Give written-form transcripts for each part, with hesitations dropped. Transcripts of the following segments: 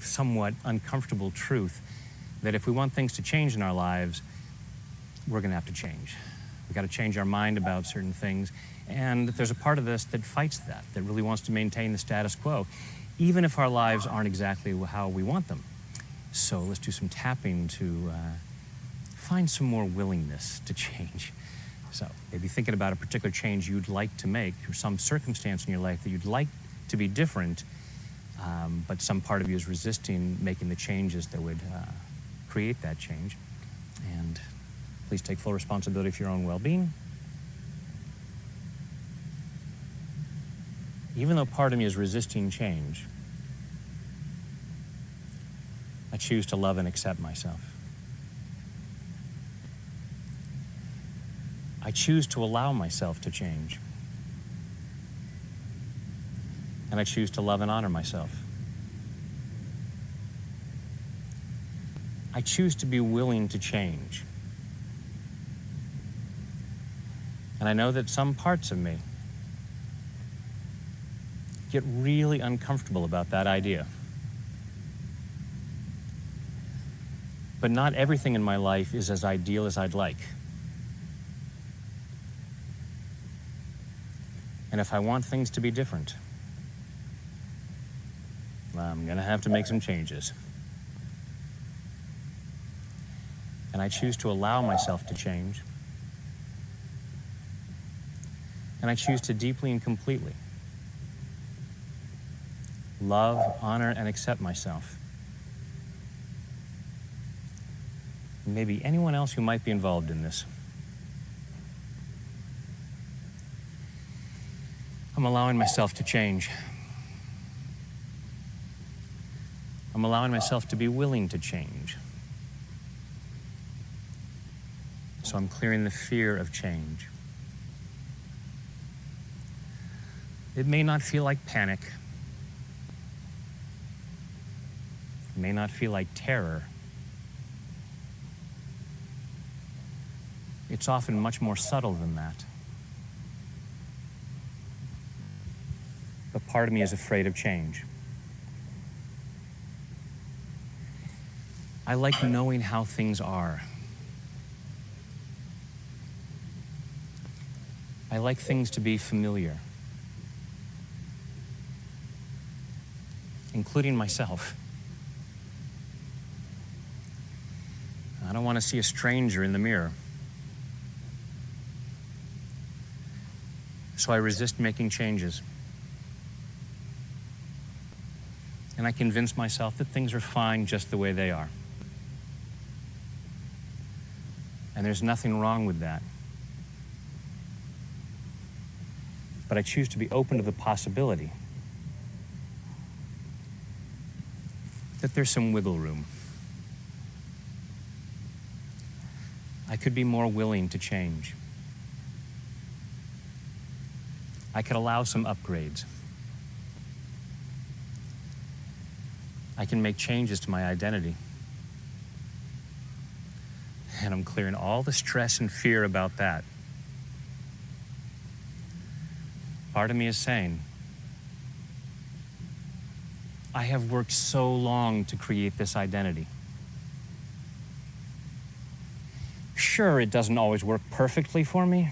somewhat uncomfortable truth that if we want things to change in our lives, we're going to have to change. We've got to change our mind about certain things. And there's a part of us that fights that really wants to maintain the status quo, even if our lives aren't exactly how we want them. So let's do some tapping to find some more willingness to change. So maybe thinking about a particular change you'd like to make, or some circumstance in your life that you'd like to be different, but some part of you is resisting making the changes that would create that change. And please take full responsibility for your own well-being. Even though part of me is resisting change, I choose to love and accept myself. I choose to allow myself to change. And I choose to love and honor myself. I choose to be willing to change. And I know that some parts of me get really uncomfortable about that idea. But not everything in my life is as ideal as I'd like. And if I want things to be different, I'm going to have to make some changes. And I choose to allow myself to change. And I choose to deeply and completely love, honor, and accept myself. And maybe anyone else who might be involved in this. I'm allowing myself to change. I'm allowing myself to be willing to change. So I'm clearing the fear of change. It may not feel like panic. It may not feel like terror. It's often much more subtle than that. But part of me is afraid of change. I like knowing how things are. I like things to be familiar, including myself. I don't want to see a stranger in the mirror. So I resist making changes. And I convince myself that things are fine just the way they are. And there's nothing wrong with that. But I choose to be open to the possibility that there's some wiggle room. I could be more willing to change. I could allow some upgrades. I can make changes to my identity. And I'm clearing all the stress and fear about that. Part of me is saying, I have worked so long to create this identity. Sure, it doesn't always work perfectly for me,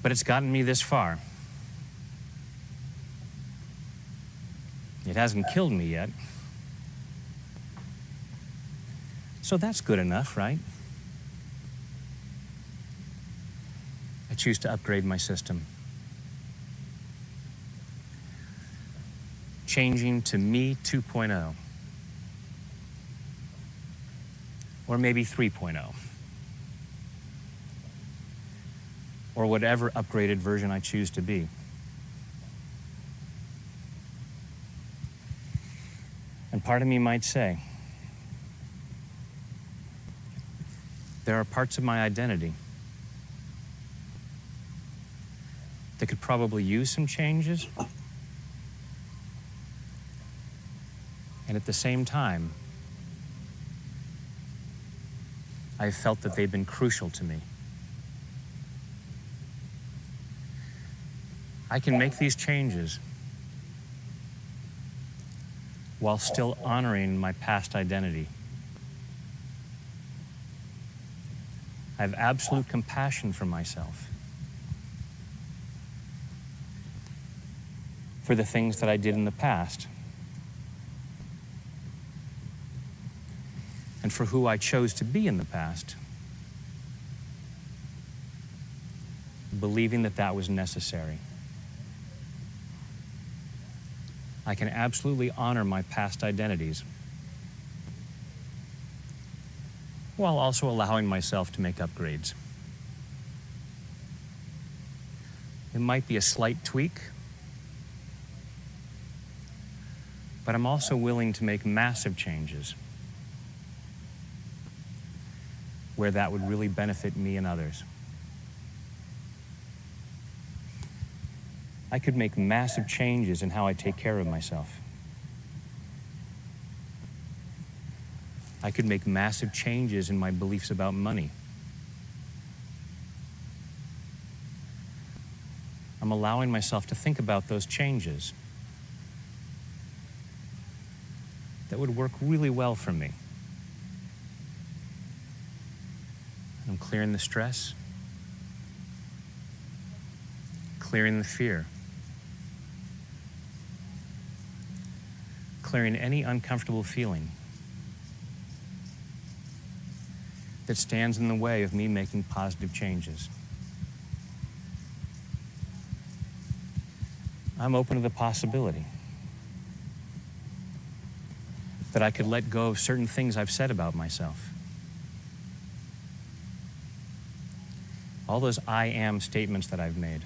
but it's gotten me this far. It hasn't killed me yet. So that's good enough, right? I choose to upgrade my system. Changing to me 2.0. Or maybe 3.0. Or whatever upgraded version I choose to be. And part of me might say, there are parts of my identity that could probably use some changes, and at the same time, I've felt that they've been crucial to me. I can make these changes while still honoring my past identity. I have absolute compassion for myself, for the things that I did in the past, and for who I chose to be in the past, believing that that was necessary. I can absolutely honor my past identities while also allowing myself to make upgrades. It might be a slight tweak, but I'm also willing to make massive changes where that would really benefit me and others. I could make massive changes in how I take care of myself. I could make massive changes in my beliefs about money. I'm allowing myself to think about those changes that would work really well for me. I'm clearing the stress, clearing the fear, clearing any uncomfortable feeling that stands in the way of me making positive changes. I'm open to the possibility that I could let go of certain things I've said about myself. All those I am statements that I've made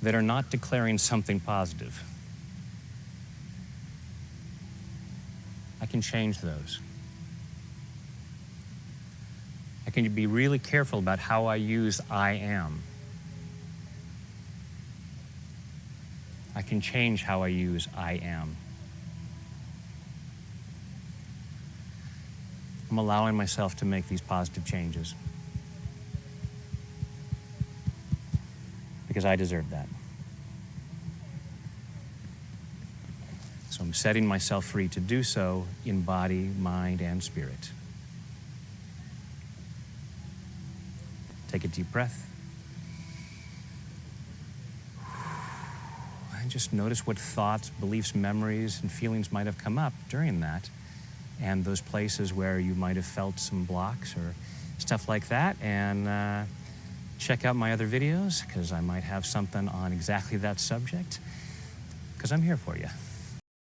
that are not declaring something positive. I can change those. I can be really careful about how I use I am. I can change how I use I am. I'm allowing myself to make these positive changes because I deserve that. So I'm setting myself free to do so in body, mind, and spirit. Take a deep breath. And just notice what thoughts, beliefs, memories, and feelings might have come up during that, and those places where you might have felt some blocks or stuff like that. And check out my other videos, because I might have something on exactly that subject, because I'm here for you.